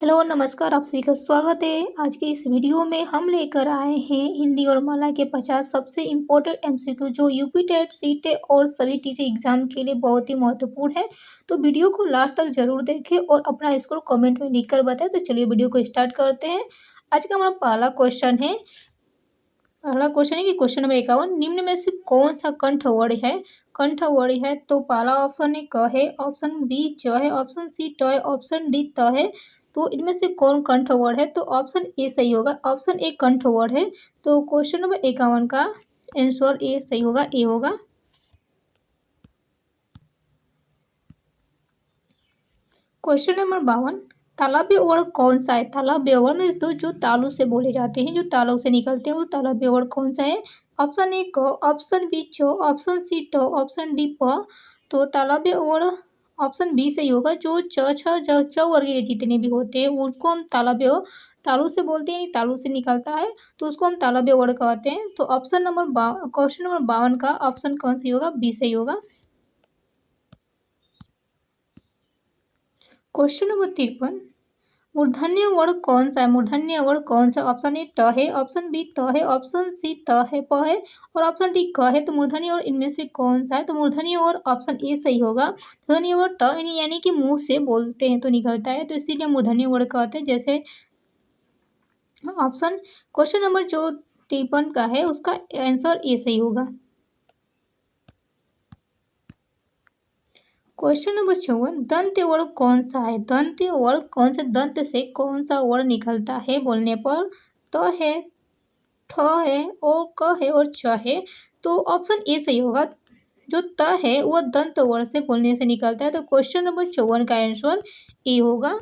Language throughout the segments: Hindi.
हेलो नमस्कार, आप सभी का स्वागत है। आज की इस वीडियो में हम लेकर आए हैं हिंदी और माला के 50 सबसे इम्पोर्टेंट एमसीक्यू जो यूपी टेट सीटेट और सभी टीचर एग्जाम के लिए बहुत ही महत्वपूर्ण है। तो वीडियो को लास्ट तक जरूर देखें और अपना स्कोर कमेंट में लिखकर बताएं। तो चलिए वीडियो को स्टार्ट करते हैं। आज का हमारा पहला क्वेश्चन है कि क्वेश्चन नंबर 51, निम्न में से कौन सा कंठ वर्ण है। कंठ वर्ण है तो पहला ऑप्शन है क है, ऑप्शन बी च है, ऑप्शन सी ट है, ऑप्शन डी त है। तो इनमें से कौन कंठ वर्ण है, तो ऑप्शन ए सही होगा। ऑप्शन ए कंठ वर्ण है। तो क्वेश्चन नंबर 51 का आंसर ए सही होगा, ए होगा। क्वेश्चन नंबर 52, तालव्य वर्ण कौन सा है। तालव्य वर्ण में तो जो तालु से बोले जाते हैं, जो तालु से निकलते हैं, वो तालव्य वर्ण कौन सा है। ऑप्शन ए क, ऑप्शन बी च, ऑप्शन सी ट, ऑप्शन डी प। तो तालव्य वर्ण ऑप्शन बी सही होगा। जो च छ ज च वर्ग के जितने भी होते हैं उसको हम तालु से बोलते हैं, तालु से निकलता है तो उसको हम तालव्य वर्ण कहते हैं। तो क्वेश्चन नंबर 52 का ऑप्शन कौन सही होगा, बी सही होगा। क्वेश्चन नंबर 53, मूर्धन्य वर्ण कौन सा है। मूर्धन्य वर्ण कौन सा, ऑप्शन ए ट है, ऑप्शन बी त है, ऑप्शन सी त है प है और ऑप्शन डी क है। तो मूर्धन्य वर्ण इनमें से कौन सा है, तो मूर्धन्य वर्ण ऑप्शन ए सही होगा। मूर्धन्य वर्ण ट यानी कि मुंह से बोलते हैं तो निकलता है, तो इसीलिए मूर्धन्य वर्ण कहते हैं। जैसे ऑप्शन क्वेश्चन नंबर जो 53 का है उसका आंसर ए सही होगा। क्वेश्चन नंबर 54, दंत वर्ण कौन सा है। दंत वर्ण कौन से दंत से कौन सा वर्ण निकलता है बोलने पर। त है, ठ है और क है और च है। तो ऑप्शन ए सही होगा। जो त है वो दंत वर्ण से बोलने से निकलता है। तो क्वेश्चन नंबर 54 का आंसर ए होगा।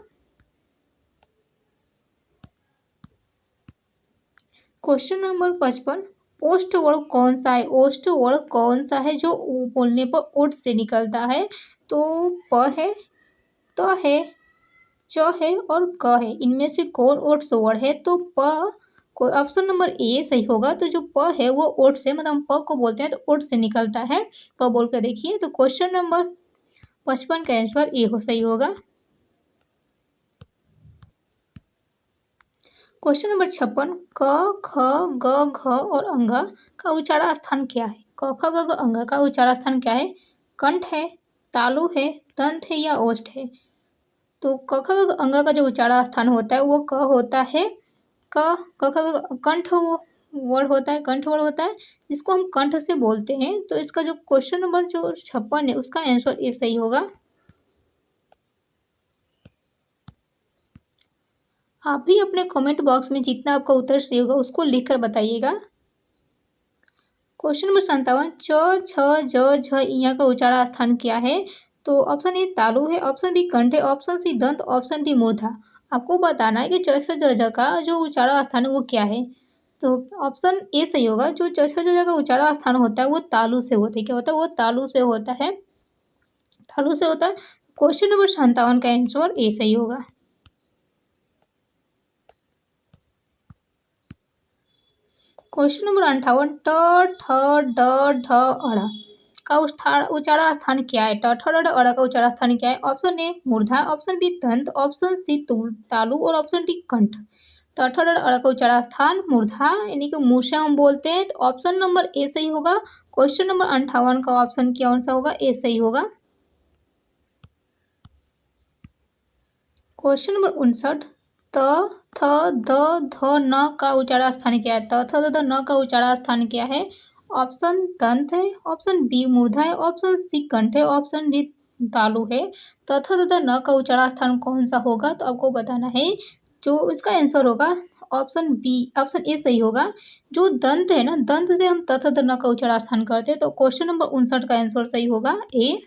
क्वेश्चन नंबर 55, ओष्ठ वर्ण कौन सा है। ओष्ठ वर्ण कौन सा है जो बोलने पर ओठ से निकलता है। तो प है, त है, च है और क है। इनमें से कौन ओठ से वर्ण है, तो प को ऑप्शन नंबर ए सही होगा। तो जो प है वो ओठ से, मतलब हम प को बोलते हैं तो ओठ से निकलता है। प बोल कर देखिए। तो क्वेश्चन नंबर 55 का आंसर ए सही होगा। क्वेश्चन नंबर 56, क ख ग घ और अंग का उच्चारण स्थान क्या है। क ख ग घ अंग का उच्चारण स्थान क्या है। कंठ है, तालु है, दंत है या ओष्ठ है। तो क ख ग घ अंग का जो उच्चारण स्थान होता है वो क होता है। क ख ग घ कंठ वर्ड होता है, कंठ वर्ड होता है जिसको हम कंठ से बोलते हैं। तो इसका जो क्वेश्चन नंबर जो 56 है उसका आंसर ए सही होगा। आप भी अपने कमेंट बॉक्स में जितना आपका उत्तर सही होगा उसको लिखकर बताइएगा। क्वेश्चन नंबर 57, च छ ज झ यहाँ का उच्चारण स्थान क्या है। तो ऑप्शन ए तालु है, ऑप्शन बी कंठ है, ऑप्शन सी दंत, ऑप्शन डी मूर्धा। आपको बताना है कि च छ ज झ का जो उच्चारण स्थान है वो क्या है। तो ऑप्शन ए सही होगा। जो च छ ज झ का उच्चारण स्थान होता है वो तालु से होता है। क्या होता है, वो तालु से होता है, तालु से होता है। क्वेश्चन नंबर 57 का आंसर ए सही होगा। क्वेश्चन नंबर 58, ट ठ ड ढ अड़ का उच्चारण स्थान क्या है। ट ठ ड ढ अड़ का उच्चारण स्थान क्या है। ऑप्शन ए मूर्धा, ऑप्शन बी दंत, ऑप्शन सी तालु और ऑप्शन डी कंठ। ट ठ ड ढ अड़ का उच्चारण स्थान मूर्धा यानी कि मुंह से हम बोलते हैं। तो ऑप्शन नंबर ए सही होगा। क्वेश्चन नंबर 58 का ऑप्शन कौन सा होगा, ए सही होगा। क्वेश्चन नंबर 59, त थ द ध न का उच्चारण स्थान क्या है। त थ द ध न का उच्चारण स्थान क्या है। ऑप्शन दंत है, ऑप्शन बी मूर्धा है, ऑप्शन सी कंठ है, ऑप्शन डी तालु है। त थ द ध न का उच्चारण स्थान कौन सा होगा, तो आपको बताना है। जो इसका आंसर होगा ऑप्शन बी, ऑप्शन ए सही होगा। जो दंत है ना, दंत से हम त थ द न का उच्चारण स्थान करते हैं। तो क्वेश्चन नंबर 59 का आंसर सही होगा, ए।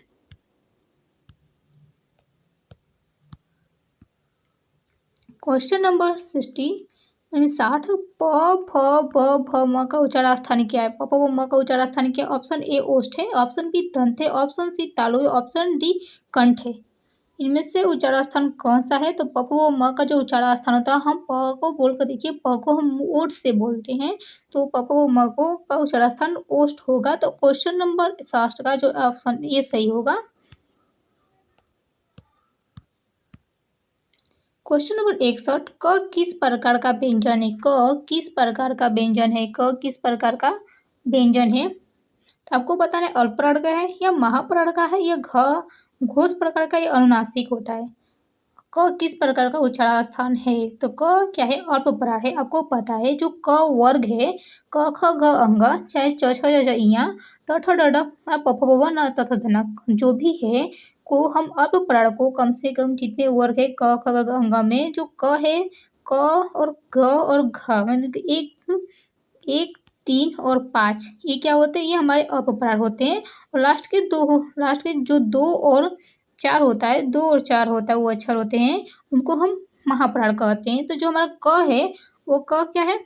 क्वेश्चन नंबर 60 यानी 60, प फ ब भ म का उच्चारण स्थान क्या है। प फ ब म का उच्चारण स्थान क्या है। ऑप्शन ए ओष्ठ है, ऑप्शन बी दंत है, ऑप्शन सी तालु है, ऑप्शन डी कंठ है। इनमें से उच्चारण स्थान कौन सा है। तो प फ ब म का जो उच्चारण स्थान होता है, हम प को बोल कर देखिए, प को हम ओठ से बोलते हैं। तो प फ ब म को का उच्चारण स्थान ओष्ठ होगा। तो क्वेश्चन नंबर 60 का जो ऑप्शन ये सही होगा। क्वेश्चन नंबर 61, क किस प्रकार का व्यंजन है? क किस प्रकार का व्यंजन है? क किस प्रकार का व्यंजन है? तो आपको बताना है अल्पप्राण का है या महाप्राण का है या घोष प्रकार का या अनुनासिक होता है। क किस प्रकार का उच्चारण स्थान है? तो क क्या है? अल्पप्राण है। आपको पता है जो क वर्ग है, क ख ग अंग चाहे च छ ज इया ट ठ ड ढ प फ ब ब न त थ ध न जो भी है को हम अल्पप्राण को कम से कम जितने वर्ग है क ख ग अंग में जो क है, क और ग और घ मतलब कि एक 3 और 5 ये क्या होते हैं? ये हमारे अपप्राण होते हैं। और लास्ट के जो 2 और 4 होता है, 2 और 4 होता है वो अक्षर होते हैं, उनको हम महाप्राण कहते हैं। तो जो हमारा क है वो क क्या है?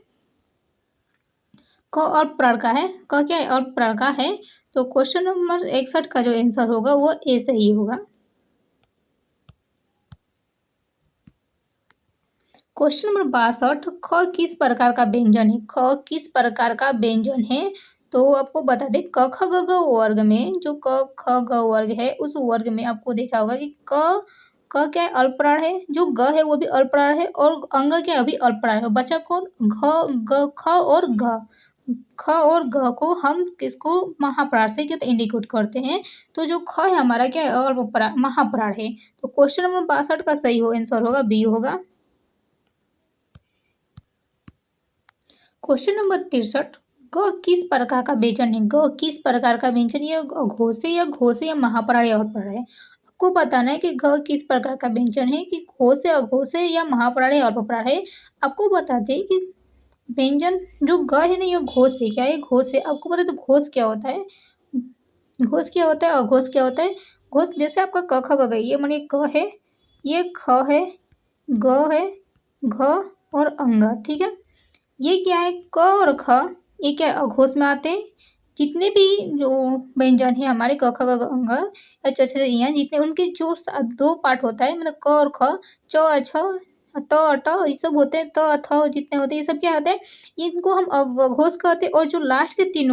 क अल्पप्राण का है। क क्या है? अल्पप्राण का है। तो क्वेश्चन नंबर 61 का जो आंसर होगा वो ए सही होगा। क्वेश्चन नंबर 62, ख किस प्रकार का व्यंजन है? ख किस प्रकार का व्यंजन है? तो आपको बता दें क ख ग घ वर्ग में जो क ख ग वर्ग है उस वर्ग में आपको देखा होगा कि क क्या है? अल्पप्राण है। जो ग है वो भी अल्पप्राण है और अंग क्या है? अभी अल्पप्राण है। बचा कौन? ख और घ। ख और घ को हम किसको महाप्राण से क्या इंडिकेट करते हैं? तो जो ख है हमारा क्या है? अल्पप्राण महाप्राण है। तो क्वेश्चन नंबर 62 का सही आंसर होगा बी होगा। क्वेश्चन नंबर 63, ग किस प्रकार का व्यंजन है? ग किस प्रकार का व्यंजन? ये घोष या महाप्राण या अल्पप्राण है। आपको बताना है कि घ किस प्रकार का व्यंजन है कि घोष है, अघोष है या महाप्राण या अल्पप्राण है। आपको बता दें कि व्यंजन जो ग है ना ये घोष है। क्या है? घोष है। आपको पता है तो घोष क्या होता है? घोष क्या होता है? अघोष क्या होता है? घोष जैसे आपका क ख ग घ ये मानिए क है, ये ख है, ग है, घ और अंग, ठीक है। ये क्या है? क और ख ये क्या है? अघोष में आते हैं। जितने भी जो व्यंजन है हमारे क ख ग घ अंग या च छ ज इया जितने उनके जो 2 पार्ट होता है मतलब क और ख, च छ ट ट ये सब होते हैं, त थ जितने होते हैं ये सब क्या होते हैं? इनको हम अघोष कहते हैं और जो लास्ट के 3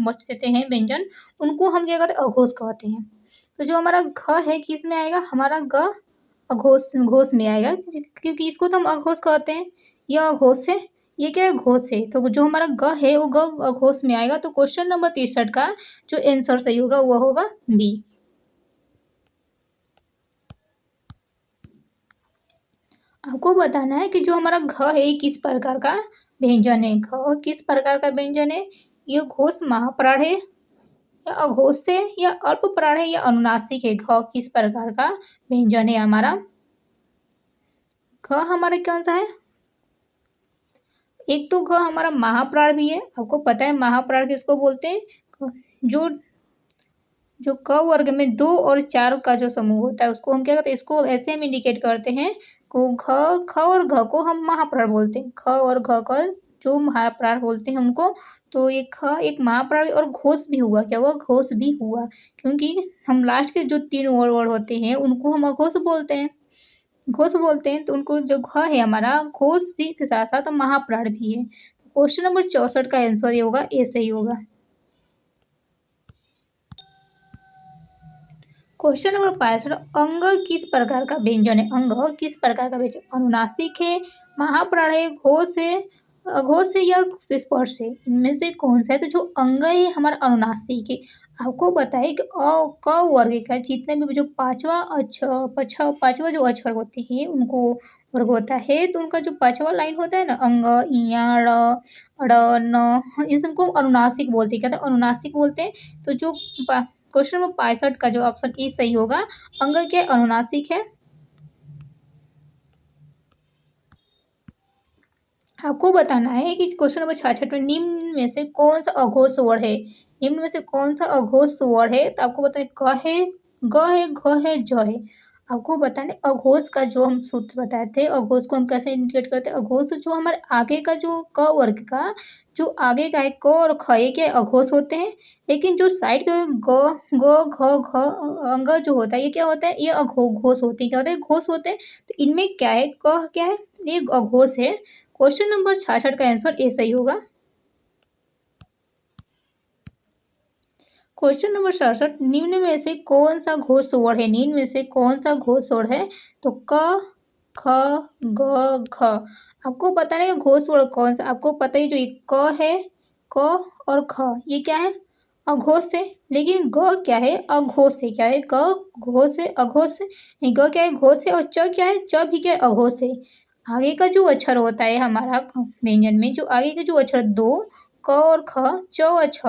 बचते हैं व्यंजन उनको हम क्या कहते हैं? अघोष कहते हैं। तो जो हमारा घ है किसमें आएगा? हमारा ग घोष में आएगा क्योंकि इसको तो हम अघोष कहते हैं। यह अघोष है, ये क्या है? घोष है। तो जो हमारा ग है वो ग अघोष में आएगा। तो क्वेश्चन नंबर 63 का जो आंसर सही होगा वो होगा बी। आपको बताना है कि जो हमारा घ है ये किस प्रकार का व्यंजन है? घ किस प्रकार का व्यंजन है? ये घोष महाप्राण है या अघोष है या अल्पप्राण है या अनुनासिक है? घ किस प्रकार का व्यंजन है हमारा? घ हमारा कौन सा है? एक तो घ हमारा महाप्राण भी है। आपको पता है महाप्राण किसको बोलते हैं? जो जो क वर्ग में 2 और 4 का जो समूह होता है उसको हम क्या कहते हैं? इसको ऐसे हम इंडिकेट करते हैं को ख और घ को हम महाप्राण बोलते हैं। ख और घ को जो महाप्राण बोलते हैं उनको। तो ये ख एक महाप्राण और घोष भी हुआ। क्या हुआ? घोष भी हुआ क्योंकि हम लास्ट के जो 3 वर्ड होते हैं उनको हम अघोष बोलते हैं। घोष बोलते हैं तो उनको जो घ है हमारा घोष भी के साथ साथ महाप्राण भी है। क्वेश्चन नंबर 64 का आंसर ये होगा ए सही होगा। क्वेश्चन नंबर 65, अंग किस प्रकार का व्यंजन है? अंग किस प्रकार का व्यंजन? अनुनासिक है, महाप्राण है, घोष है, अघोष है या स्पर्श है? इनमें से कौन सा है? तो जो अंग है हमारा अनुनासिक है। आपको बताइए कि क वर्ग का जितने भी जो पांचवा जो अक्षर होते हैं उनको वर्ग होता है। तो उनका जो पांचवा लाइन होता है ना अंग इया ड़ न इन सबको अनुनासिक बोलते हैं। क्या होता है? अनुनासिक बोलते हैं। तो जो क्वेश्चन नंबर 65 का जो ऑप्शन ए सही होगा। अंग क्या अनुनासिक है। आपको बताना है कि क्वेश्चन नंबर 66 में निम्न में से कौन सा अघोष वर्ण है? निम्न में से कौन सा अघोष वर्ण है? तो आपको बताए क है, ग है, घ है, ज है। आपको बताने अघोष का जो हम सूत्र बताए थे अघोष को हम कैसे इंडिकेट करते हैं? अघोष जो हमारे आगे का जो क वर्ग का जो आगे का है क और ख ये क्या अघोष होते हैं। लेकिन जो साइड का ग घ घ अंग जो होता है ये क्या होता है? ये घोष होते हैं। क्या होता है? घोष होते हैं। तो इनमें क्या है? क क्या है? ये अघोष है। क्वेश्चन नंबर 66 का आंसर ए सही होगा। क्वेश्चन नंबर 67, निम्न में से कौन सा घोष वर्ण है? निम्न में से कौन सा घोष वर्ण है? तो क ख, ग, घ। आपको बताना है कि घोष वर्ड कौन सा। आपको पता ही जो ये क है, क और ख ये क्या है, अघोष है। लेकिन ग क्या है, अघोष है। क्या है, ग घोष है, अघोष है। नहीं, ग क्या है, घोष है। और च क्या है, च भी क्या है, अघोष है। आगे का जो अक्षर होता है हमारा व्यंजन में, जो आगे के जो अक्षर दो, क और ख, च और छ,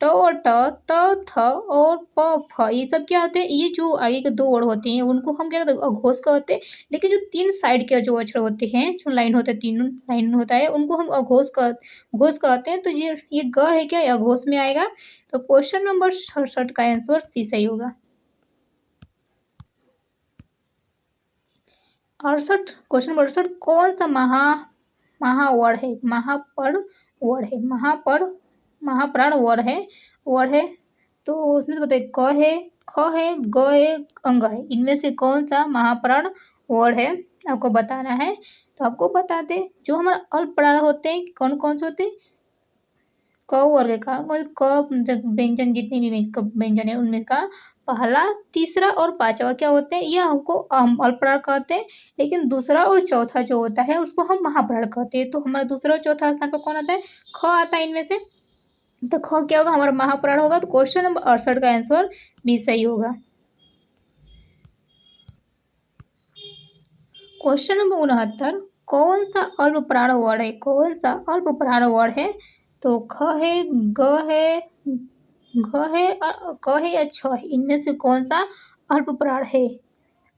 ट और ट, त, थ और प, फ, ये सब क्या होते हैं, ये जो आगे के दो वर्ड होते हैं उनको हम क्या कहते हैं, अघोष कहते हैं। लेकिन जो तीन साइड के जो अक्षर होते हैं, जो लाइन होता है, तीन लाइन होता है, उनको हम घोष कहते हैं। तो ये ग है क्या, ये अघोष में आएगा। तो क्वेश्चन नंबर 67 का आंसर सी सही होगा। 68, क्वेश्चन नंबर 68, कौन सा महावर्ण है, महापर्ण वर्ण है, महाप्राण वर्ण है। तो उसमें से बताइए, क है, ख है, ग है, अंग है। इनमें से कौन सा महाप्राण वर्ण है, आपको बताना है। तो आपको बता दें, जो हमारे अल्प प्राण होते हैं कौन कौन से होते हैं, क वर्ग का, क व्यंजन, जितने भी व्यंजन है उनमें का पहला, तीसरा और पांचवा क्या होते हैं, ये हमको अल्प प्राण कहते हैं। लेकिन दूसरा और चौथा जो होता है उसको हम महाप्राण कहते हैं। तो हमारा दूसरा और चौथा स्थान पर कौन आता है, ख आता है इनमें से। तो ख क्या होगा, हमारा महाप्राण होगा। तो क्वेश्चन नंबर 68 का आंसर बी सही होगा। क्वेश्चन नंबर 69, कौन सा अल्प प्राण वर्ण है, कौन सा अल्प प्राण वर्ण है। तो ख है, ग है, घ है और क है या छ है, इनमें से कौन सा अल्प प्राण है।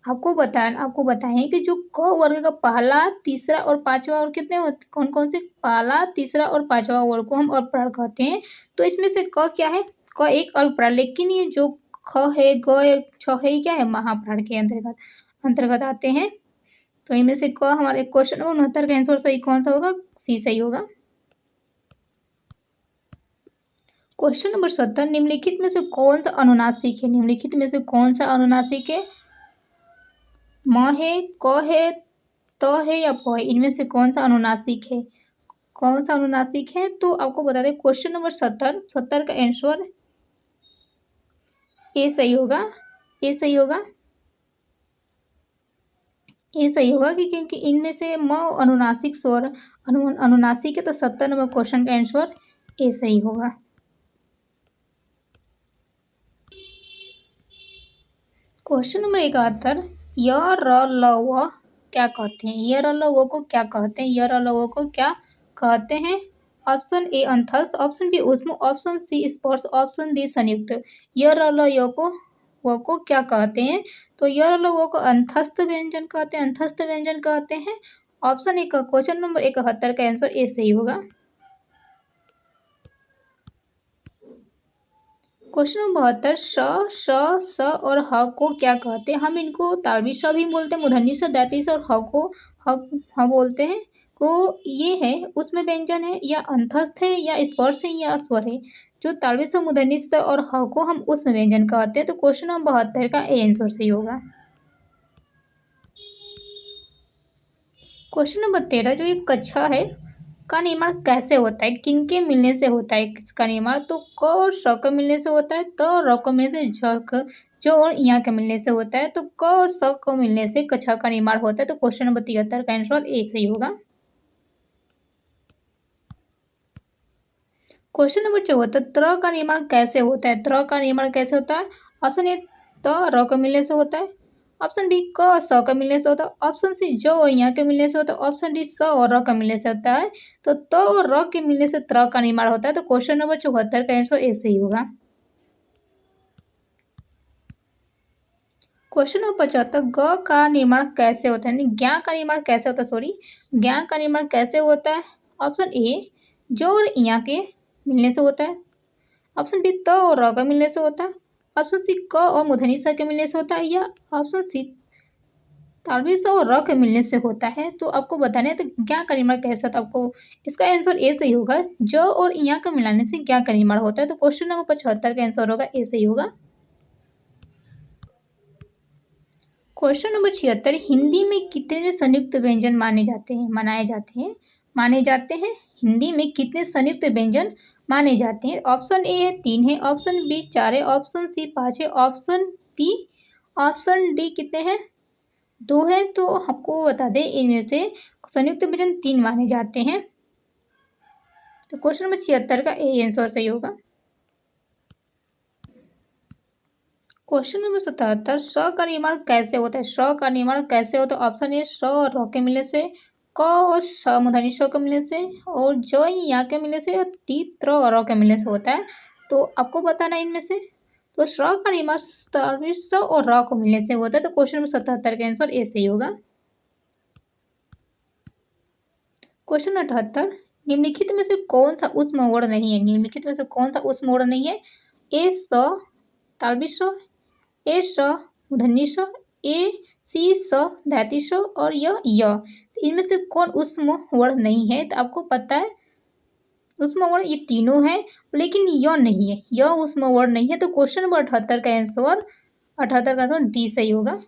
आपको बताएं कि जो क वर्ग का पहला, तीसरा और पांचवा और कितने होते, कौन कौन से पहला, तीसरा और पांचवा वर्ग को हम अल्प प्राण कहते हैं। तो इसमें से क क्या है, क एक अल्प प्राण। लेकिन ये जो ख है, ग है, छ है, क्या है, महाप्राण के अंतर्गत आते हैं। तो इनमें से क हमारे क्वेश्चन नंबर 69 का आंसर सही कौन सा होगा, सी सही होगा। क्वेश्चन नंबर 70, निम्नलिखित में से कौन सा अनुनासिक है, निम्नलिखित में से कौन सा अनुनासिक है। म है, क है, त है या प है, इनमें से कौन सा अनुनासिक है, कौन सा अनुनासिक है। तो आपको बता दें, क्वेश्चन नंबर 70 का आंसर ए सही होगा। ए सही होगा, ये सही होगा कि क्योंकि इनमें से म अनुनासिक स्वर अनुनासिक है। तो 70 नंबर क्वेश्चन का आंसर ए सही होगा। क्वेश्चन नंबर 71, य र ल व क्या कहते हैं, य र ल व को क्या कहते हैं, य र ल व को क्या कहते हैं। ऑप्शन ए अंतस्थ, ऑप्शन बी ऊष्म, ऑप्शन सी स्पर्श, ऑप्शन डी संयुक्त। य र ल य को वो को क्या कहते हैं। तो य र ल वो को अंतस्थ व्यंजन कहते हैं, अंतस्थ व्यंजन कहते हैं। ऑप्शन ए का क्वेश्चन नंबर 71 का आंसर ए सही होगा। क्वेश्चन नंबर 72, श, स और ह को क्या कहते हैं। हम इनको तालवी श भी बोलते हैं, मूर्धन्य स, दैतीय स, और ह को ह बोलते हैं। को ये है उसमें व्यंजन है, या अंतस्थ है, या स्पर्श है, या स्वर है। जो तालवी स, मूर्धन्य स और ह को हम उसमें व्यंजन कहते हैं। तो क्वेश्चन नंबर 72 का ए आंसर सही होगा। क्वेश्चन नंबर 13, जो ये कच्छा है का निर्माण कैसे होता है, किनके मिलने से होता है इसका निर्माण। तो क और श के मिलने से होता है, त और र के मिलने से, झ क, ज और य के मिलने से होता है। तो क और स को मिलने से कच्छा का निर्माण होता है। तो क्वेश्चन नंबर 73 का आंसर ए सही होगा। क्वेश्चन नंबर 74, त्र का निर्माण कैसे होता है, त्र का निर्माण कैसे होता है। ऑप्शन ए त र के मिलने से होता है, ऑप्शन बी क स के मिलने से होता है, ऑप्शन सी ज और य के मिलने से होता है, ऑप्शन डी स और र के मिलने से होता है। तो त और र के मिलने से त्र का निर्माण होता है। तो क्वेश्चन नंबर 74 का आंसर ए सही होगा। क्वेश्चन नंबर 75, ग का निर्माण कैसे होता है, ज्ञ का निर्माण कैसे होता है, सॉरी, ज्ञ का निर्माण कैसे होता है। ऑप्शन ए ज और य के मिलने से होता है, ऑप्शन बी त और र के मिलने से होता है, ऑप्शन सी क और मूर्धन्य स के मिलने से होता है, या ऑप्शन सी तालवी स और र के मिलने से होता है। तो आपको बताना है तो ज्ञ का निर्माण कैसे होता है। आपको इसका आंसर ए सही होगा, ज और य के मिलाने से ज्ञ का निर्माण होता है। तो क्वेश्चन नंबर 75 का आंसर होगा ए सही होगा। क्वेश्चन नंबर 76, हिंदी में कितने संयुक्त व्यंजन माने जाते हैं। हिंदी में कितने संयुक्त व्यंजन माने जाते हैं। ऑप्शन ए है 3 है, ऑप्शन बी 4 है, ऑप्शन सी 5 है, ऑप्शन डी कितने हैं 2 है तो हमको बता दें इनमें से संयुक्त व्यंजन 3 माने जाते हैं। तो क्वेश्चन नंबर 76 का ए आंसर सही होगा। क्वेश्चन नंबर 77 स का निर्माण कैसे होता है? स का निर्माण कैसे होता है? ऑप्शन ए स और र के मिलने से, क और श मूर्धन्य ष के मिलने से, और ज या के मिलने से, और ती त्र और र के मिलने से होता है। तो आपको बताना है इनमें से। तो स का निर्माण स और र को मिलने से होता है। तो क्वेश्चन नंबर 77 का आंसर ए सही होगा। क्वेश्चन 78 निम्नलिखित में से कौन सा ऊष्म वर्ण नहीं है? निम्नलिखित में से कौन सा ऊष्म वर्ण नहीं है? ए स, तालव्य स, ए स मूर्धन्य ष, ए सी स धातु स, और य। तो इनमें से कौन ऊष्म वर्ण नहीं है? तो आपको पता है ऊष्म वर्ण ये तीनों है, लेकिन य नहीं है, य ऊष्म वर्ण नहीं है। तो क्वेश्चन नंबर 78 का आंसर डी सही होगा।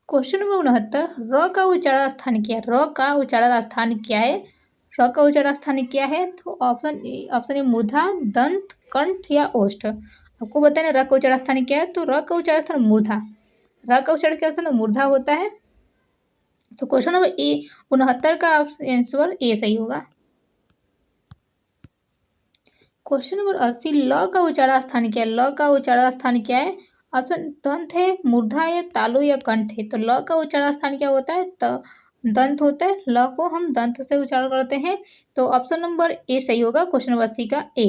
क्वेश्चन नंबर 69 र का उच्चारण स्थान क्या है? र का उच्चारण स्थान क्या है? र का उच्चारण स्थान क्या है? तो ऑप्शन ए मूर्धा, दंत, कंठ या ओष्ठ। आपको बताना र का उच्चारण स्थान क्या है? तो र का उच्चारण स्थान मूर्धा। र का उच्चारण क्या होता है? मूर्धा होता है। तो क्वेश्चन नंबर 69 का आंसर ए सही होगा। क्वेश्चन नंबर 80 ल का उच्चारण स्थान क्या है? ल का उच्चारण स्थान क्या है? ऑप्शन दंत है, मूर्धा है, तालु या कंठ है। तो ल का उच्चारण स्थान क्या होता है? दंत होता है। ल को हम दंत से उच्चारण करते हैं। तो ऑप्शन नंबर ए सही होगा। क्वेश्चन नंबर 80 का ए।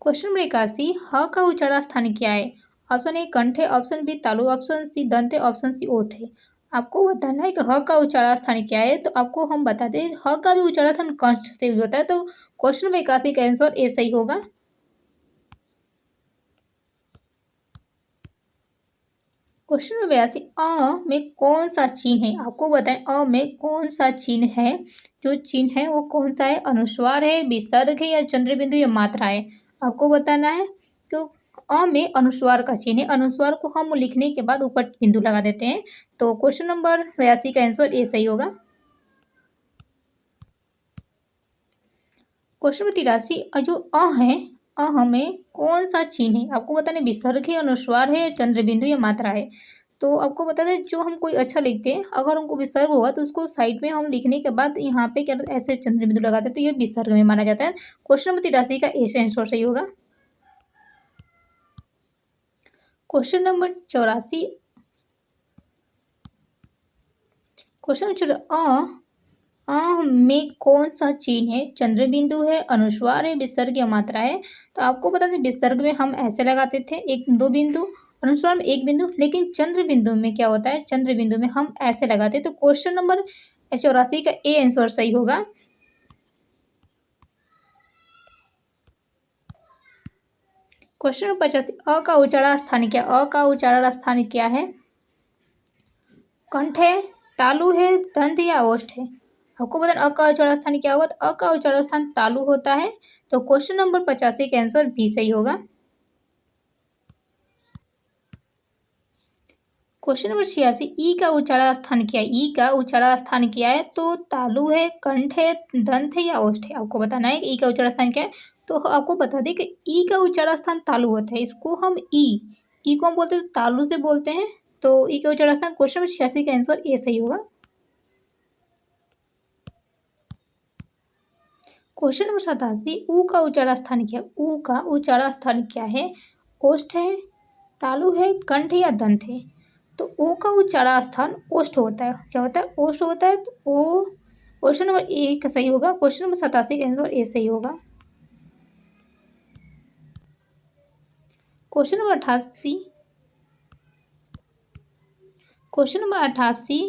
क्वेश्चन नंबर 81 ह का उच्चारण स्थान क्या है? ऑप्शन ए कंठ है, ऑप्शन बी तालु, ऑप्शन सी दंत है, ऑप्शन सी ओठ है। आपको बताना है कि ह का उच्चारण स्थान क्या है। तो आपको हम बताते हैं ह का भी उच्चारण स्थान कंठ से होता है। तो क्वेश्चन नंबर 81 का आंसर ए सही होगा। क्वेश्चन नंबर 82 अ में कौन सा चिन्ह है? आपको बताएं अ में कौन सा चिन्ह है? जो चिन्ह है वो कौन सा है? अनुस्वार है, विसर्ग है, या चंद्र बिंदु या मात्रा है? आपको बताना है। तो अ में अनुस्वार का चिन्ह है। अनुस्वार को हम लिखने के बाद ऊपर बिंदु लगा देते हैं। तो क्वेश्चन नंबर 82 का आंसर ए सही होगा। क्वेश्चन नंबर 83 जो अ है, अ में कौन सा चिन्ह है? आपको बताना है विसर्ग है, अनुस्वार है, चंद्र बिंदु या मात्रा है। तो आपको बता दें जो हम कोई अच्छा लिखते हैं अगर हमको विसर्ग होगा तो उसको साइड में हम लिखने के बाद यहाँ पे क्या ऐसे चंद्र बिंदु लगाते हैं तो ये विसर्ग में माना जाता है। क्वेश्चन नंबर 83 का ए आंसर सही होगा। क्वेश्चन नंबर 84 क्वेश्चन नंबर में कौन सा चिन्ह है? चंद्र बिंदु है, अनुस्वार है, विसर्ग या मात्रा है। तो आपको बता दें विसर्ग में हम ऐसे लगाते थे एक दो बिंदु, अनुस्वार में एक बिंदु, लेकिन चंद्र बिंदु में क्या होता है? चंद्र बिंदु में हम ऐसे लगाते हैं। तो क्वेश्चन नंबर 84 का ए आंसर सही होगा। क्वेश्चन नंबर 85 अ का उच्चारण स्थान क्या? अ का उच्चारण स्थान क्या है? कंठ है, तालु है, दंत या ओष्ठ है? आपको बता अ का उच्चारण स्थान क्या होगा? तो अ का उच्चारण स्थान तालु होता है। तो क्वेश्चन नंबर 85 का आंसर बी सही होगा। क्वेश्चन नंबर 86 ई का उच्चारण स्थान क्या है? ई का उच्चारण स्थान क्या है? तो तालु है, कंठ है, दंत है या ओष्ठ है? आपको बताना है कि ई का उच्चारण स्थान क्या है। तो आपको बता दें कि ई का उच्चारण स्थान तालु होता है। इसको हम ई को हम बोलते हैं तालु से बोलते हैं। तो ई का उच्चारण स्थान क्वेश्चन नंबर 86 का आंसर ए सही होगा। क्वेश्चन नंबर 87 ऊ का उच्चारण स्थान क्या है? ऊ का उच्चारण स्थान क्या है? ओष्ठ है, तालु है, कंठ या दंत है? तो ओ का उच्चारण स्थान ओष्ठ होता है। क्या होता है? ओष्ठ होता है। तो ओ क्वेश्चन नंबर ए का सही होगा। क्वेश्चन नंबर 87 का आंसर ए सही होगा। क्वेश्चन नंबर 88 क्वेश्चन नंबर 88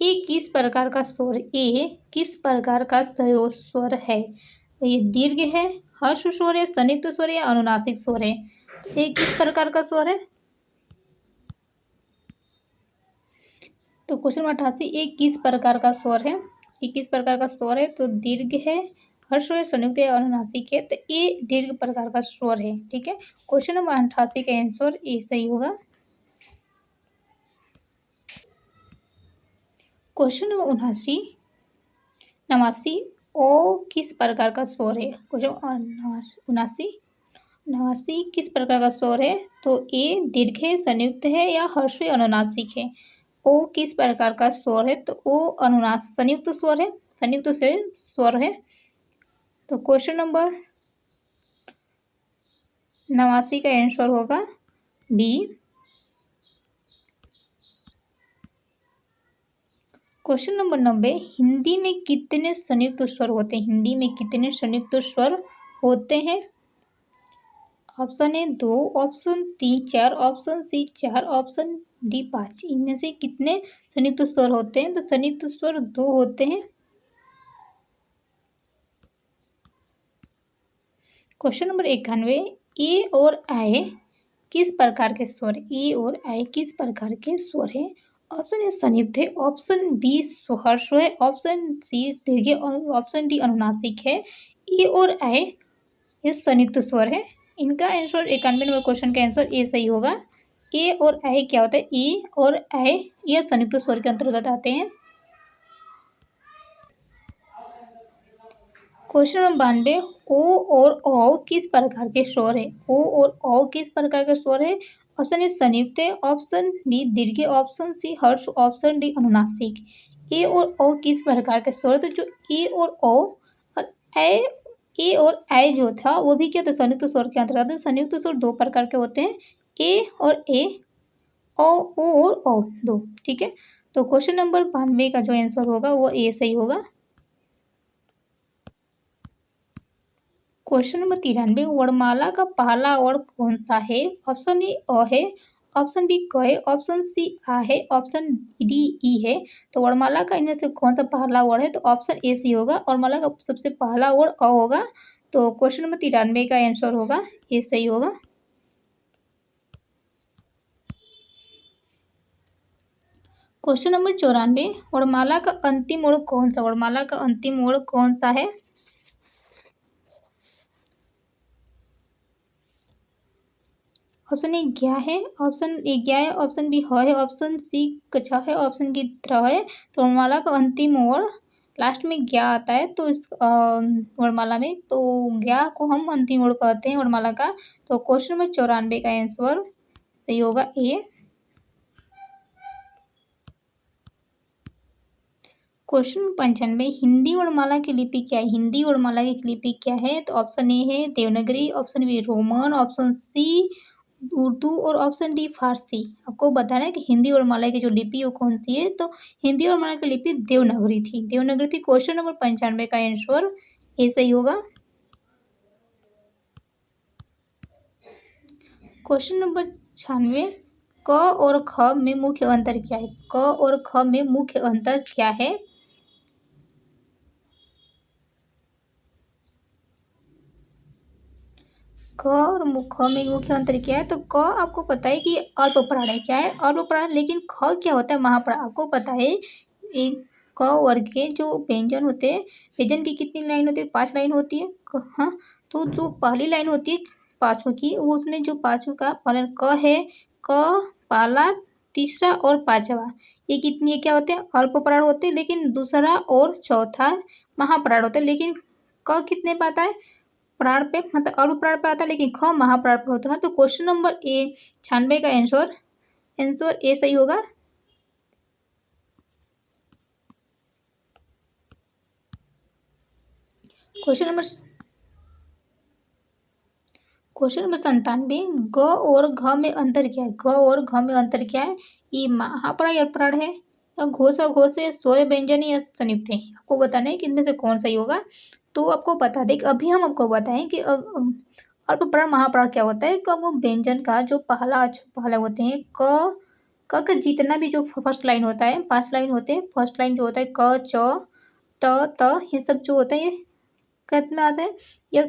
ए किस प्रकार का स्वर? ए किस प्रकार का स्वर है? तो ये दीर्घ है, हर्ष स्वर है, संयुक्त स्वर है या अनुनासिक स्वर है? तो ए किस प्रकार का स्वर है? तो क्वेश्चन नंबर 88 ये किस प्रकार का स्वर है? ये किस प्रकार का स्वर है? तो दीर्घ है, हर्ष है, संयुक्त है, अनुनासिक है। तो ये दीर्घ प्रकार का स्वर है। ठीक है। क्वेश्चन नंबर 88 का आंसर ए सही होगा। क्वेश्चन नंबर 79 ओ किस प्रकार का स्वर है? क्वेश्चन 79 नवासी किस प्रकार का स्वर है? तो ए दीर्घ है, संयुक्त है या ह्रस्व अनुनासिक है? ओ किस प्रकार का स्वर है? तो ओ अनुनास संयुक्त स्वर है, संयुक्त से स्वर है। तो क्वेश्चन नंबर 89 का आंसर होगा बी। क्वेश्चन नंबर 90, हिंदी में कितने संयुक्त स्वर होते हैं? हिंदी में कितने संयुक्त स्वर होते हैं? Option A 2, option 3 4, option C 4, option D 5। इनमें से कितने संयुक्त स्वर होते हैं? तो संयुक्त स्वर 2 होते हैं। क्वेश्चन नंबर 91, ए और आई किस प्रकार के स्वर? ए और आई किस प्रकार के स्वर है? ऑप्शन ए संयुक्त है, ऑप्शन बी ह्रस्व है, ऑप्शन सी दीर्घ है और ऑप्शन डी अनुनासिक है। ए और आई ये संयुक्त स्वर है। इनका आंसर 91 नंबर क्वेश्चन का आंसर ए सही होगा। ए और आई क्या होता है? ए और आई ये संयुक्त स्वर के अंतर्गत आते हैं। क्वेश्चन नंबर 92, ओ और औ किस प्रकार के स्वर है? ओ और औ किस प्रकार के स्वर है? ऑप्शन ए संयुक्त है, ऑप्शन बी दीर्घ, ऑप्शन सी हर्ष, ऑप्शन डी अनुनासिक। ए और ओ किस प्रकार के स्वर? तो जो ए और ओ और ए, ए और आई जो था वो भी क्या था? संयुक्त स्वर के अंतर्गत। संयुक्त स्वर 2 प्रकार के होते हैं, ए और ए, ओ और ओ 2। ठीक है, तो क्वेश्चन नंबर 92 का जो आंसर होगा वो ए सही होगा। क्वेश्चन नंबर 93, वर्णमाला का पहला वर्ड कौन सा है? ऑप्शन ए अ है, ऑप्शन बी क है, ऑप्शन सी आ है, ऑप्शन डी ई है। तो वर्णमाला का इनमें से कौन सा पहला वर्ड है? तो ऑप्शन ए सी होगा, वर्णमाला का सबसे पहला वर्ड अ होगा। तो क्वेश्चन नंबर 93 का आंसर होगा ये सही होगा। क्वेश्चन नंबर 94, वर्णमाला का अंतिम वर्ड कौन सा? वर्णमाला का अंतिम वर्ड कौन सा है? ऑप्शन ए ज्ञा है, ऑप्शन ए ज्ञा है, ऑप्शन बी ह है, ऑप्शन सी कछा है, ऑप्शन डी त्र है। तो वर्णमाला का अंतिम वर्ड लास्ट में ज्ञा आता है, तो इस वर्णमाला में तो ज्ञा को हम अंतिम वर्ड कहते हैं वर्णमाला का। तो क्वेश्चन नंबर 94 का आंसर सही होगा ए। क्वेश्चन 95, हिंदी वर्णमाला की लिपि क्या है? हिंदी वर्णमाला की लिपि क्या है? तो ऑप्शन ए है Devanagari, option B Roman, option C Urdu और ऑप्शन डी फारसी। आपको बताना है कि हिंदी वर्णमाला की जो लिपि वो कौन सी है? तो हिंदी वर्णमाला की लिपि देवनागरी थी, देवनागरी थी। क्वेश्चन नंबर 95 का आंसर ए सही होगा। क्वेश्चन नंबर 96, क और ख में मुख्य अंतर क्या है? क और ख में मुख्य अंतर क्या है? क और ख में मुख्य अंतर क्या है? तो क आपको पता है कि अल्पप्राण है। क्या है? अल्पप्राण। लेकिन ख क्या होता है? महाप्राण। आपको पता है एक क वर्ग के जो व्यंजन होते हैं, व्यंजन की कितनी लाइन होती है? 5 लाइन होती है। हाँ, तो जो पहली लाइन होती है पाँचों की, वो उसमें जो पाँचों का पहला क है, क पहला, तीसरा और पांचवा, ये कितनी क्या होते हैं? अल्पप्राण होते हैं। लेकिन दूसरा और चौथा महाप्राण होता है। लेकिन क कितने पे आता है? प्राण पे, मतलब अल्पप्राण पे आता है, लेकिन ख महाप्राण पे होता है। तो क्वेश्चन नंबर 96 का आंसर ए सही होगा। क्वेश्चन नंबर 97, ग और घ में अंतर क्या है? ग और घ में अंतर क्या है? ये महाप्राण या प्राण है, या घोष और घोष है, स्वर व्यंजन या संयुक्त है? आपको बताना है कि इनमें से कौन सही होगा। तो आपको बता दें कि अभी हम आपको बताएं कि अल्पप्राण महाप्राण क्या होता है। कब वो व्यंजन का जो पहला पहला होते हैं क का जितना भी जो फर्स्ट लाइन होता है, 5 लाइन होते हैं। फर्स्ट लाइन जो होता है क च ट त, ये सब जो होता है ये कित में आता है? ये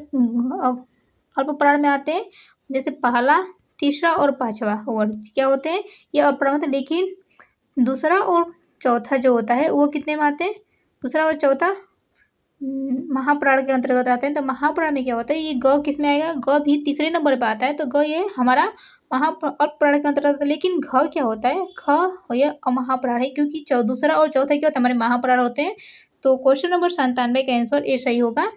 अल्पप्राण में आते हैं। जैसे पहला, तीसरा और पांचवा वर्ड क्या होते हैं? ये अल्पप्राण होते हैं। लेकिन दूसरा और चौथा जो होता है वो कितने में आते हैं? दूसरा और चौथा महाप्राण के अंतर्गत आते हैं। तो महाप्राण में क्या होता है? ये ग किस में आएगा? ग भी तीसरे नंबर पे आता है। तो ग ये हमारा अल्पप्राण के अंतर्गत आता है। लेकिन घ क्या होता है? ख ये अमहाप्राण है, क्योंकि दूसरा और चौथा क्या होता है? हमारे महाप्राण होते हैं। तो क्वेश्चन नंबर 97 का आंसर ए सही होगा।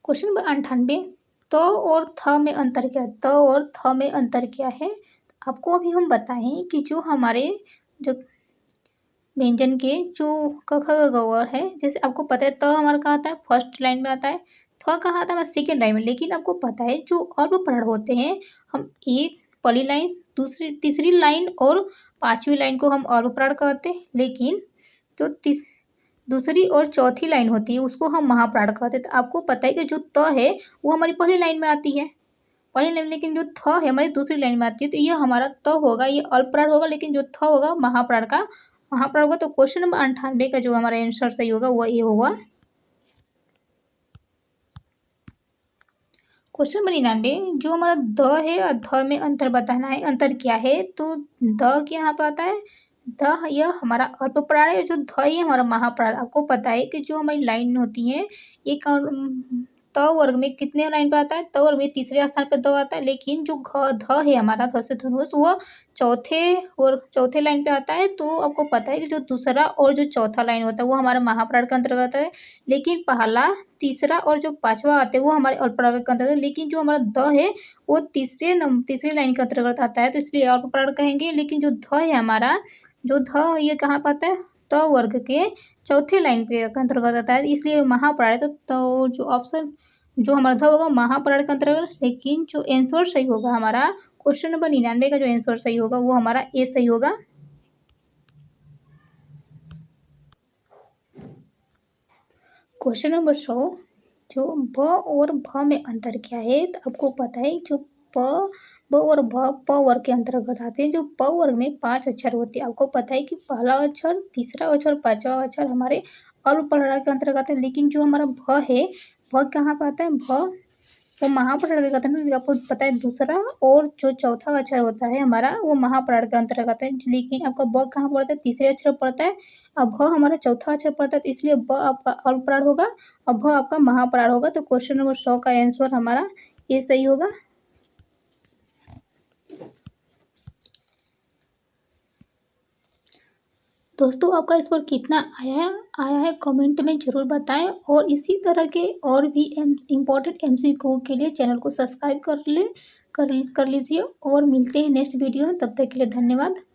क्वेश्चन नंबर 98, त और थ में अंतर क्या है? त और थ में अंतर क्या है? आपको अभी हम बताएं कि जो हमारे जो व्यंजन के जो क ख ग घ है, जैसे आपको पता है त हमारा कहाँ आता है? फर्स्ट लाइन में आता है। थ कहाँ आता है? हमारा सेकेंड लाइन में। लेकिन आपको पता है जो अल्पप्राण होते हैं, हम एक पहली लाइन, दूसरी तीसरी लाइन और पांचवी लाइन को हम अल्पप्राण कहते हैं। लेकिन जो दूसरी और चौथी लाइन होती है उसको हम महाप्राण कहते हैं। तो आपको पता है कि जो त है वो हमारी पहली लाइन में आती है, पहली लाइन, लेकिन जो थ है हमारी दूसरी लाइन में आती है। तो ये हमारा त होगा, ये अल्पप्राण होगा, लेकिन जो थ होगा महाप्राण का महाप्राण होगा। तो क्वेश्चन नंबर 98 का जो हमारा आंसर सही होगा वो ये होगा। क्वेश्चन नंबर 99, जो हमारा द है और ध में अंतर बताना है। अंतर क्या है? तो द क्या यहाँ पे आता है? द यह हमारा अल्पप्राण है, जो ध ये हमारा महाप्राण। आपको पता है कि जो हमारी लाइन होती है एक त वर्ग में कितने लाइन पे आता है? त वर्ग में तीसरे स्थान पे द आता है। लेकिन जो ध है हमारा, ध से धनुष, वो चौथे लाइन पे आता है। तो आपको पता है कि जो दूसरा और जो चौथा लाइन होता है वो हमारा महाप्राण के अंतर्गत आता है। लेकिन पहला, तीसरा और जो पांचवा आते हैं वो हमारे अल्पप्राण के अंतर्गत। लेकिन जो हमारा द है वो तीसरी लाइन के अंतर्गत आता है, तो इसलिए अल्पप्राण कहेंगे। लेकिन जो ध है हमारा, जो ध ये कहाँ पे आता है? त वर्ग के चौथे लाइन के अंतर्गत आता है, इसलिए महाप्राण है। तो जो ऑप्शन जो हमारा ध होगा महाप्राण के अंतर्गत। लेकिन जो आंसर सही होगा हमारा क्वेश्चन नंबर 99 का जो आंसर सही होगा वो हमारा ए सही होगा। क्वेश्चन नंबर 100, जो ब और भ में अंतर क्या है? तो आपको पता है जो ब और भ प वर्ग के अंतर्गत आते हैं। जो प वर्ग में 5 अक्षर होते हैं। आपको पता है कि पहला अक्षर, तीसरा अक्षर, पांचवा अक्षर हमारे अल्पप्राण के अंतर्गत है। लेकिन जो हमारा भ है, भ कहाँ पे आता है? भ वो महाप्राण के अंतर्गत है। आपको पता है दूसरा और जो चौथा अक्षर होता है हमारा वो महाप्राण के अंतर्गत है। लेकिन आपका ब कहाँ पड़ता है? तीसरे अक्षर पड़ता है। अब भ हमारा चौथा अक्षर पड़ता है, तो इसलिए ब आपका अल्पप्राण होगा और भ आपका महाप्राण होगा। तो क्वेश्चन नंबर 100 का आंसर हमारा ये सही होगा। दोस्तों, आपका स्कोर कितना आया है कमेंट में ज़रूर बताएं। और इसी तरह के और भी इम्पोर्टेंट MCQ के लिए चैनल को सब्सक्राइब कर लीजिए। और मिलते हैं नेक्स्ट वीडियो में, तब तक के लिए धन्यवाद।